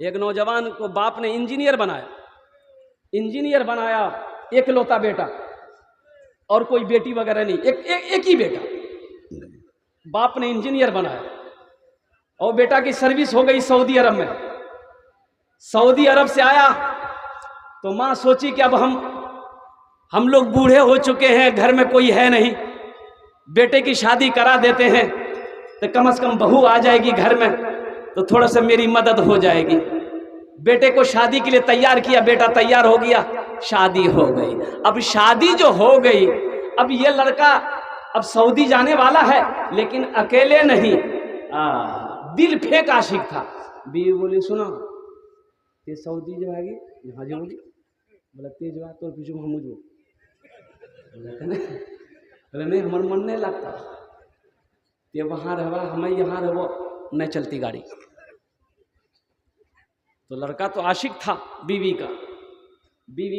एक नौजवान को बाप ने इंजीनियर बनाया, एकलौता बेटा, और कोई बेटी वगैरह नहीं, एक ही बेटा। बाप ने इंजीनियर बनाया और बेटा की सर्विस हो गई सऊदी अरब में। सऊदी अरब से आया तो माँ सोची कि अब हम लोग बूढ़े हो चुके हैं, घर में कोई है नहीं, बेटे की शादी करा देते हैं तो कम से कम बहू आ जाएगी घर में तो थोड़ा सा मेरी मदद हो जाएगी। बेटे को शादी के लिए तैयार किया, बेटा तैयार हो गया, शादी हो गई। अब शादी जो हो गई, अब ये लड़का अब सऊदी जाने वाला है, लेकिन अकेले नहीं, दिल फेंक आशिक था। बीवी बोली सुनो ये सऊदी जो आएगी यहाँ जो बोली, बोला तेज बात तो पीछे हम मुझे बोले नहीं हमारे मन नहीं लगता, ये वहाँ रहवा हमें यहाँ रहो, नहीं चलती गाड़ी। तो लड़का तो आशिक था बीवी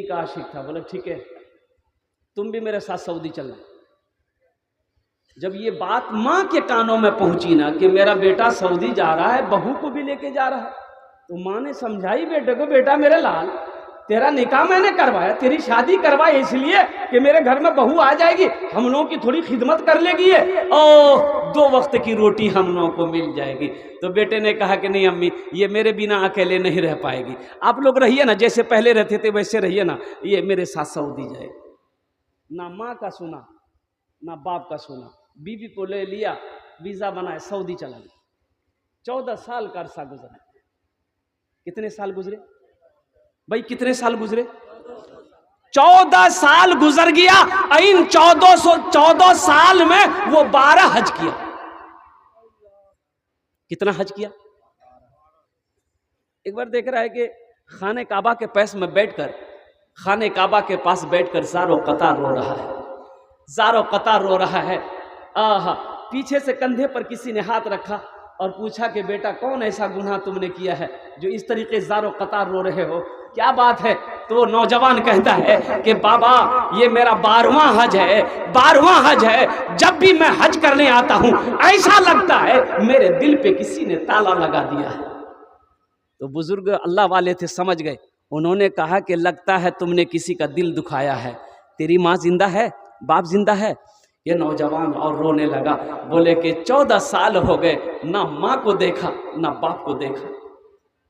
का आशिक था। बोले ठीक है तुम भी मेरे साथ सऊदी चलना। जब ये बात माँ के कानों में पहुंची ना कि मेरा बेटा सऊदी जा रहा है, बहू को भी लेके जा रहा है, तो माँ ने समझाई बेटे को, बेटा मेरे लाल तेरा निकाह मैंने करवाया, तेरी शादी करवाई इसलिए कि मेरे घर में बहू आ जाएगी, हम लोगों की थोड़ी खिदमत कर लेगी और 2 वक्त की रोटी हम लोगों को मिल जाएगी। तो बेटे ने कहा कि नहीं अम्मी ये मेरे बिना अकेले नहीं रह पाएगी, आप लोग रहिए ना, जैसे पहले रहते थे वैसे रहिए ना, ये मेरे साथ सऊदी जाएगी। ना माँ का सुना ना बाप का सुना, बीवी को ले लिया, वीज़ा बनाए, सऊदी चला गया। 14 साल का अरसा गुजरा। कितने साल गुजरे भाई, कितने साल गुजरे? 14 साल गुजर गया। इन 14 साल में वो 12 हज किया। कितना हज किया? एक बार देख रहा है कि खाने काबा के पास में बैठकर, खाने काबा के पास बैठकर ज़ारो कतार रो रहा है, ज़ारो कतार रो रहा है। पीछे से कंधे पर किसी ने हाथ रखा और पूछा कि बेटा कौन ऐसा गुनाह तुमने किया है जो इस तरीके ज़ारो कतार रो रहे हो, क्या बात है? तो वो नौजवान कहता है कि बाबा ये मेरा 12वां हज है, 12वां हज है। जब भी मैं हज करने आता हूं ऐसा लगता है मेरे दिल पे किसी ने ताला लगा दिया है। तो बुजुर्ग अल्लाह वाले थे, समझ गए। उन्होंने कहा कि लगता है तुमने किसी का दिल दुखाया है, तेरी माँ जिंदा है, बाप जिंदा है? ये नौजवान और रोने लगा, बोले कि 14 साल हो गए, ना माँ को देखा ना बाप को देखा,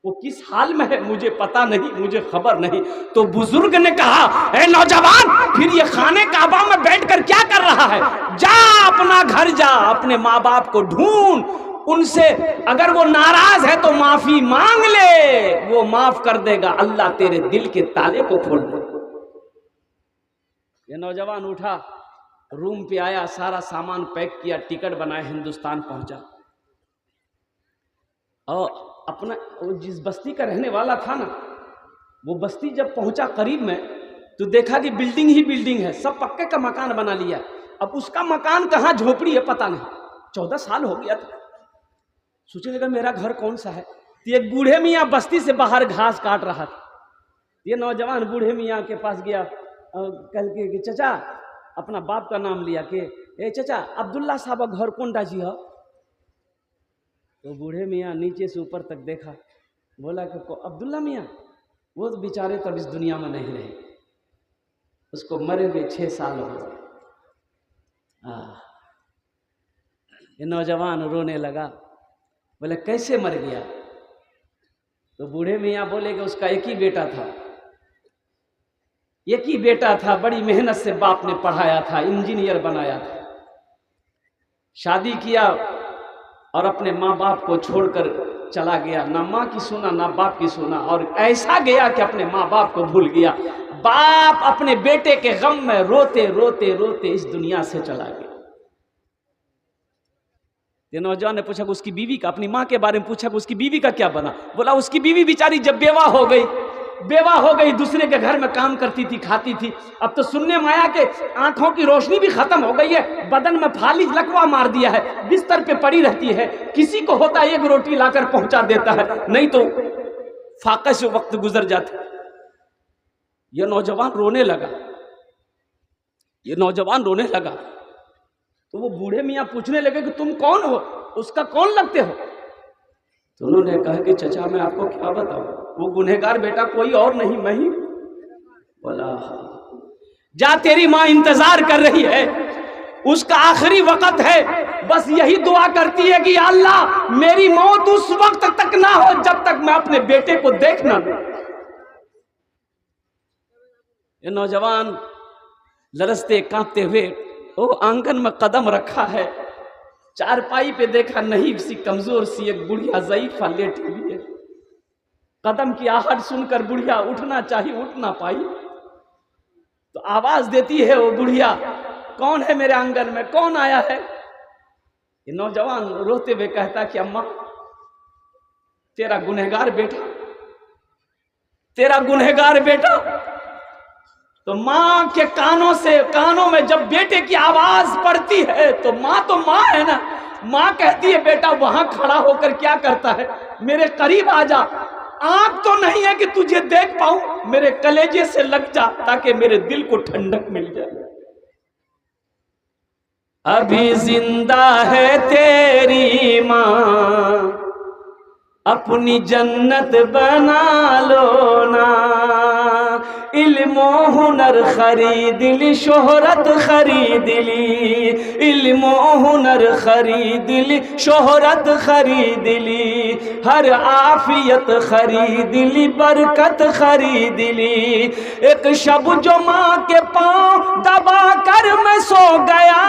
वो किस हाल में है मुझे पता नहीं, मुझे खबर नहीं। तो बुजुर्ग ने कहा ए नौजवान, फिर ये खाने काबा में बैठकर क्या कर रहा है? जा अपना घर जा, अपने माँ बाप को ढूंढ, उनसे अगर वो नाराज है तो माफी मांग ले, वो माफ कर देगा, अल्लाह तेरे दिल के ताले को खोल दे। ये नौजवान उठा, रूम पे आया, सारा सामान पैक किया, टिकट बनाया, हिंदुस्तान पहुंचा। और अपना वो जिस बस्ती का रहने वाला था ना, वो बस्ती जब पहुंचा करीब में तो देखा कि बिल्डिंग ही बिल्डिंग है, सब पक्के का मकान बना लिया। अब उसका मकान कहाँ झोपड़ी है पता नहीं। 14 साल हो गया था, सोचने लगा मेरा घर कौन सा है। तो एक बूढ़े मियाँ बस्ती से बाहर घास काट रहा था। ये नौजवान बूढ़े मियाँ के पास गया, कह के कि चचा, अपना बाप का नाम लिया कि ए चचा अब्दुल्ला साहब घर कौन डाजी है? तो बूढ़े मियाँ नीचे से ऊपर तक देखा, बोला कि अब्दुल्ला मियाँ, वो तो बेचारे तब इस दुनिया में नहीं रहे, उसको मरे हुए 6 साल हो गए। ये नौजवान रोने लगा, बोले कैसे मर गया? तो बूढ़े मियाँ बोले कि उसका एक ही बेटा था, एक ही बेटा था, बड़ी मेहनत से बाप ने पढ़ाया था, इंजीनियर बनाया था, शादी किया और अपने माँ बाप को छोड़कर चला गया। ना माँ की सुना ना बाप की सुना, और ऐसा गया कि अपने माँ बाप को भूल गया। बाप अपने बेटे के गम में रोते रोते रोते इस दुनिया से चला गया। ये नौजवान ने पूछा उसकी बीवी का, अपनी माँ के बारे में पूछा उसकी बीवी का क्या बना? बोला उसकी बीवी बेचारी जब बेवा हो गई, दूसरे के घर में काम करती थी, खाती थी। अब तो सुनने में आया कि आंखों की रोशनी भी खत्म हो गई है, बदन में फालिज लकवा मार दिया है, बिस्तर पे पड़ी रहती है, किसी को होता है 1 रोटी लाकर पहुंचा देता है, नहीं तो फाके से वक्त गुजर जाता। यह नौजवान रोने लगा। तो वो बूढ़े मियाँ पूछने लगे कि तुम कौन हो, उसका कौन लगते हो? तो उन्होंने कहा कि चचा मैं आपको क्या बताऊं, वो गुनहगार बेटा कोई और नहीं मैं ही। बोला जा, तेरी माँ इंतजार कर रही है, उसका आखिरी वक्त है, बस यही दुआ करती है कि अल्लाह मेरी मौत उस वक्त तक ना हो जब तक मैं अपने बेटे को देख ना लूं। ये नौजवान लरसते कांपते हुए वो आंगन में कदम रखा है, चारपाई पे देखा नहीं सी कमजोर सी एक बुढ़िया ज़ईफ़ा लेटी हुई है। कदम की आहट सुनकर बुढ़िया उठना चाहिए, उठ ना पाई, तो आवाज देती है वो बुढ़िया, कौन है मेरे आंगन में, कौन आया है? ये नौजवान रोते हुए कहता कि अम्मा तेरा गुनहगार बेटा, तेरा गुनहगार बेटा। तो माँ के कानों में जब बेटे की आवाज पड़ती है तो माँ है ना, माँ कहती है बेटा वहां खड़ा होकर क्या करता है, मेरे करीब आ जा, आंख तो नहीं है कि तुझे देख पाऊं, मेरे कलेजे से लग जा ताकि मेरे दिल को ठंडक मिल जाए। अभी जिंदा है तेरी माँ, अपनी जन्नत बना लो ना, इल्मो हुनर खरीद ली, शोहरत खरीद ली, इल्मो हुनर खरीद ली, शोहरत खरीद ली, हर आफियत खरीद ली, बरकत खरीद ली। एक शब जो माँ के पाँव दबा कर मैं सो गया,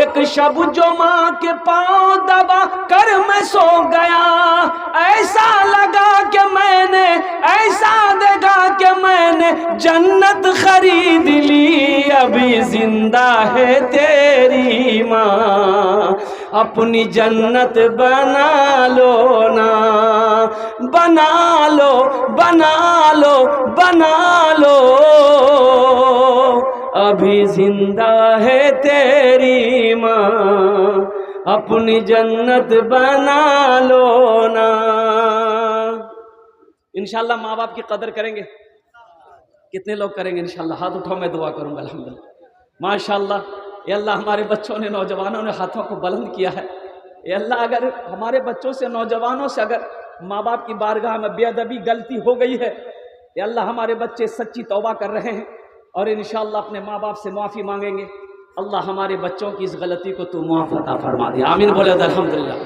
एक शब जो माँ के पाँव दबा कर मैं सो गया, ऐसा लगा कि मैंने, ऐसा देखा कि मैंने जन्नत खरीद ली। अभी जिंदा है तेरी माँ, अपनी जन्नत बना लो ना, बना लो बना लो बना लो, अभी जिंदा है तेरी माँ, अपनी जन्नत बना लो ना। इंशाल्लाह माँ बाप की कदर करेंगे, कितने लोग करेंगे इंशाल्लाह? हाथ उठाओ, मैं दुआ करूंगा। अल्हम्दुलिल्लाह माशाल्लाह, ये अल्लाह हमारे बच्चों ने, नौजवानों ने हाथों को बुलंद किया है। ये अल्लाह अगर हमारे बच्चों से, नौजवानों से अगर माँ बाप की बारगाह में बेअदबी गलती हो गई है, ये अल्लाह हमारे बच्चे सच्ची तौबा कर रहे हैं और इंशाल्लाह अपने माँ बाप से माफ़ी मांगेंगे। अल्लाह हमारे बच्चों की इस गलती को तू मुआफ़ अता फरमा दे, आमीन बोले अल्हम्दुलिल्लाह।